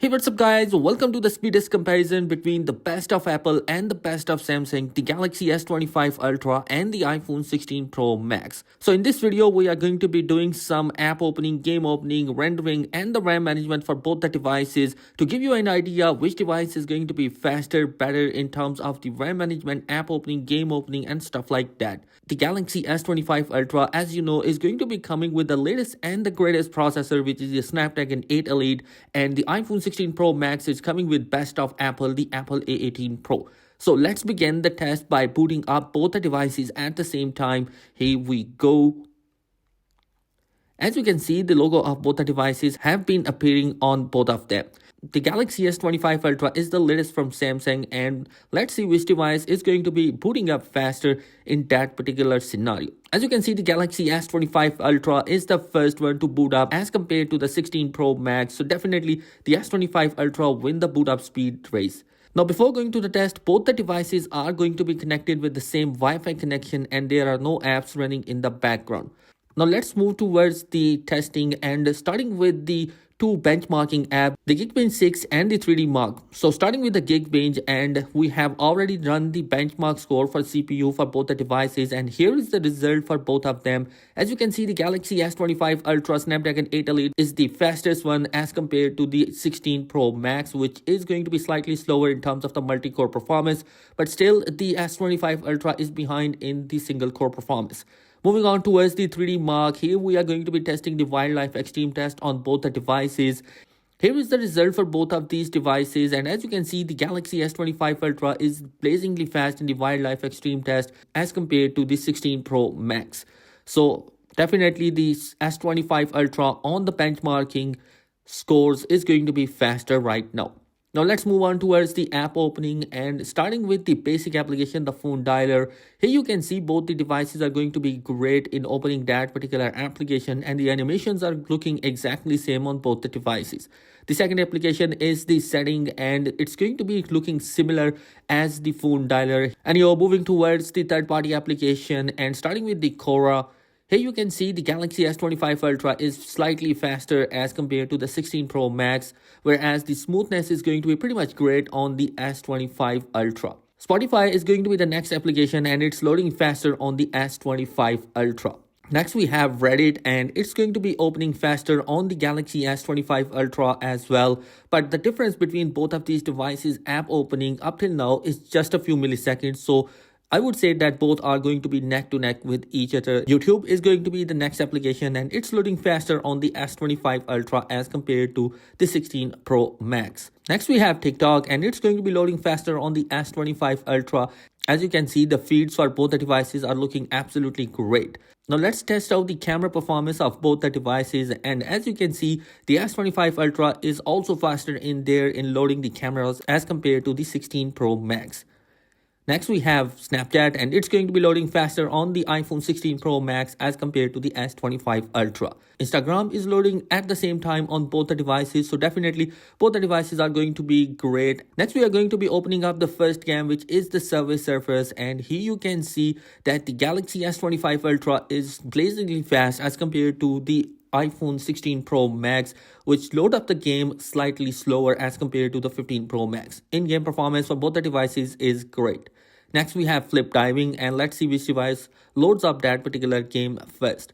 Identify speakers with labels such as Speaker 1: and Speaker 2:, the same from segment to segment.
Speaker 1: Hey, what's up, guys? Welcome to the speedest comparison between the best of Apple and the best of Samsung, the Galaxy S25 Ultra and the iPhone 16 Pro Max. So, in this video, we are going to be doing some app opening, game opening, rendering, and the RAM management for both the devices to give you an idea which device is going to be faster, better in terms of the RAM management, app opening, game opening, and stuff like that. The Galaxy S25 Ultra, as you know, is going to be coming with the latest and the greatest processor, which is the Snapdragon 8 Elite, and the iPhone 16 Pro Max is coming with best of Apple, the Apple A18 Pro. So let's begin the test by booting up both the devices at the same time. Here we go. As you can see, the logo of both the devices have been appearing on both of them. The Galaxy S25 Ultra is the latest from Samsung, and let's see which device is going to be booting up faster in that particular scenario. As you can see, the Galaxy S25 Ultra is the first one to boot up as compared to the 16 Pro Max. So definitely the S25 Ultra win the boot up speed race. Now, before going to the test, both the devices are going to be connected with the same Wi-Fi connection and there are no apps running in the background. Now let's move towards the testing and starting with the two benchmarking apps, the Geekbench 6 and the 3D Mark. So starting with the Geekbench, and we have already run the benchmark score for CPU for both the devices, and here is the result for both of them. As you can see, the Galaxy S25 Ultra Snapdragon 8 Elite is the fastest one as compared to the 16 Pro Max, which is going to be slightly slower in terms of the multi-core performance, but still the S25 Ultra is behind in the single core performance. Moving on towards the 3D Mark, here we are going to be testing the Wildlife Extreme test on both the devices. Here is the result for both of these devices, and as you can see, the Galaxy S25 Ultra is blazingly fast in the Wildlife Extreme test as compared to the 16 Pro Max. So definitely the S25 Ultra on the benchmarking scores is going to be faster right now. Now let's move on towards the app opening, and starting with the basic application, the phone dialer. Here you can see both the devices are going to be great in opening that particular application, and the animations are looking exactly same on both the devices. The second application is the setting, and it's going to be looking similar as the phone dialer. And you're moving towards the third party application, and starting with the Quora. Here you can see the Galaxy S25 Ultra is slightly faster as compared to the 16 Pro Max, whereas the smoothness is going to be pretty much great on the S25 Ultra. Spotify is going to be the next application, and it's loading faster on the S25 Ultra. Next we have Reddit, and it's going to be opening faster on the Galaxy S25 Ultra as well. But the difference between both of these devices app opening up till now is just a few milliseconds. So I would say that both are going to be neck to neck with each other. YouTube is going to be the next application, and it's loading faster on the S25 Ultra as compared to the 16 Pro Max. Next we have TikTok, and it's going to be loading faster on the S25 Ultra. As you can see, the feeds for both the devices are looking absolutely great. Now let's test out the camera performance of both the devices, and as you can see, the S25 Ultra is also faster in loading the cameras as compared to the 16 Pro Max. Next we have Snapchat, and it's going to be loading faster on the iPhone 16 Pro Max as compared to the S25 Ultra. Instagram is loading at the same time on both the devices, so definitely both the devices are going to be great. Next we are going to be opening up the first game, which is the Subway Surfers, and here you can see that the Galaxy S25 Ultra is blazingly fast as compared to the iPhone 16 Pro Max, which load up the game slightly slower as compared to the 15 Pro Max. In-game performance for both the devices is great. Next we have Flip Diving, and let's see which device loads up that particular game first.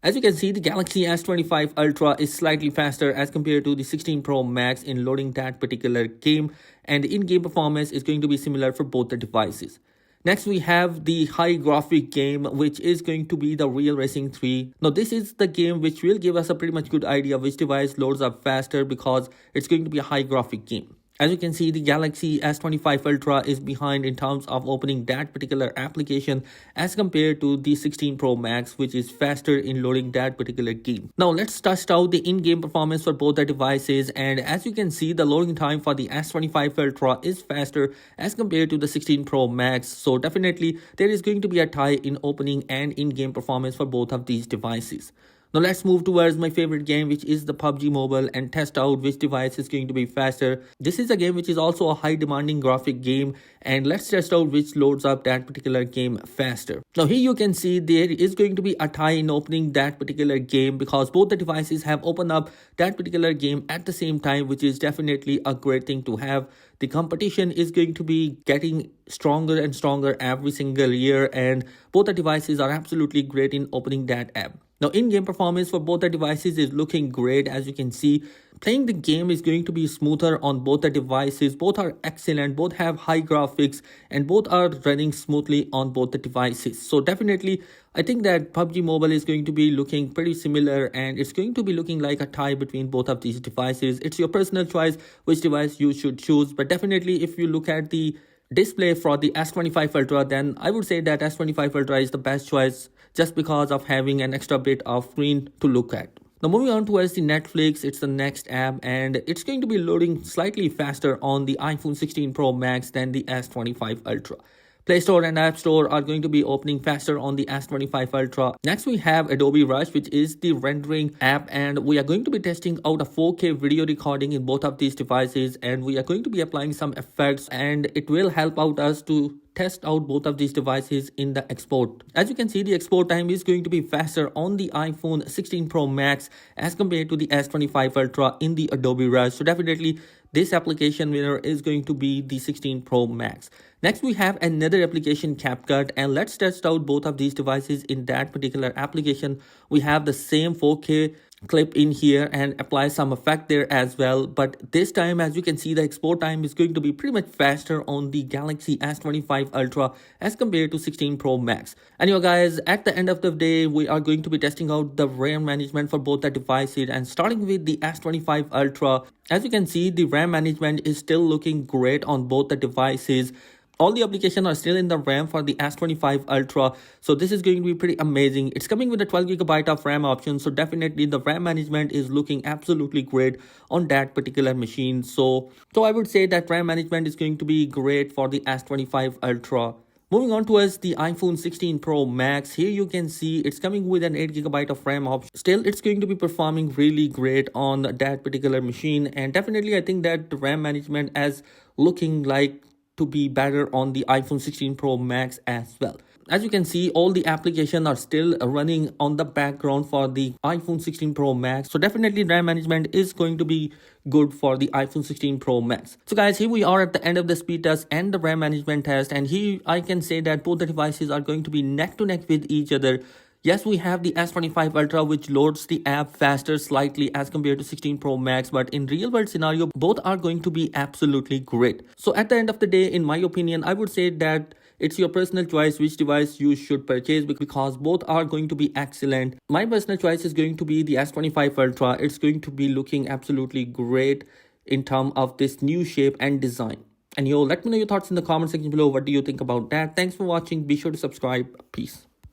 Speaker 1: As you can see, the Galaxy S25 Ultra is slightly faster as compared to the 16 Pro Max in loading that particular game, and the in-game performance is going to be similar for both the devices. Next we have the high graphic game, which is going to be the Real Racing 3. Now this is the game which will give us a pretty much good idea which device loads up faster, because it's going to be a high graphic game. As you can see, the Galaxy S25 Ultra is behind in terms of opening that particular application as compared to the 16 Pro Max, which is faster in loading that particular game. Now let's test out the in-game performance for both the devices, and as you can see, the loading time for the S25 Ultra is faster as compared to the 16 Pro Max. So definitely there is going to be a tie in opening and in-game performance for both of these devices. Now let's move towards my favorite game, which is the PUBG Mobile, and test out which device is going to be faster. This is a game which is also a high demanding graphic game, and let's test out which loads up that particular game faster. Now here you can see there is going to be a tie in opening that particular game because both the devices have opened up that particular game at the same time, which is definitely a great thing to have. The competition is going to be getting stronger and stronger every single year, and both the devices are absolutely great in opening that app. Now, in-game performance for both the devices is looking great. As you can see, playing the game is going to be smoother on both the devices. Both are excellent, both have high graphics, and both are running smoothly on both the devices. So definitely, I think that PUBG Mobile is going to be looking pretty similar, and it's going to be looking like a tie between both of these devices. It's your personal choice which device you should choose, but definitely if you look at the display for the S25 Ultra, then I would say that S25 Ultra is the best choice just because of having an extra bit of screen to look at. Now moving on towards the Netflix, it's the next app, and it's going to be loading slightly faster on the iPhone 16 Pro Max than the S25 Ultra. Play Store and App Store are going to be opening faster on the S25 Ultra. Next, we have Adobe Rush, which is the rendering app, and we are going to be testing out a 4K video recording in both of these devices, and we are going to be applying some effects, and it will help out us to test out both of these devices in the export. As you can see, the export time is going to be faster on the iPhone 16 Pro Max as compared to the S25 Ultra in the Adobe Rush. So definitely this application winner is going to be the 16 Pro Max. Next, we have another application, CapCut, and let's test out both of these devices in that particular application. We have the same 4K clip in here and apply some effect there as well, but this time, as you can see, the export time is going to be pretty much faster on the Galaxy S25 Ultra as compared to 16 Pro Max. Anyway guys, at the end of the day, we are going to be testing out the RAM management for both the devices, and starting with the S25 Ultra, as you can see, the RAM management is still looking great on both the devices. All the applications are still in the RAM for the S25 Ultra, so this is going to be pretty amazing. It's coming with a 12GB of RAM option, so definitely the RAM management is looking absolutely great on that particular machine. So I would say that RAM management is going to be great for the S25 Ultra. Moving on towards the iPhone 16 Pro Max, here you can see it's coming with an 8GB of RAM option. Still, it's going to be performing really great on that particular machine, and definitely I think that the RAM management is looking like to be better on the iPhone 16 Pro Max as well. As you can see, all the applications are still running on the background for the iPhone 16 Pro Max. So definitely RAM management is going to be good for the iPhone 16 Pro Max. So guys, here we are at the end of the speed test and the RAM management test. And here I can say that both the devices are going to be neck to neck with each other. Yes, we have the S25 Ultra, which loads the app faster slightly as compared to 16 Pro Max, but in real world scenario, both are going to be absolutely great. So at the end of the day, in my opinion, I would say that it's your personal choice which device you should purchase because both are going to be excellent. My personal choice is going to be the S25 Ultra. It's going to be looking absolutely great in terms of this new shape and design. And let me know your thoughts in the comment section below. What do you think about that? Thanks for watching. Be sure to subscribe. Peace.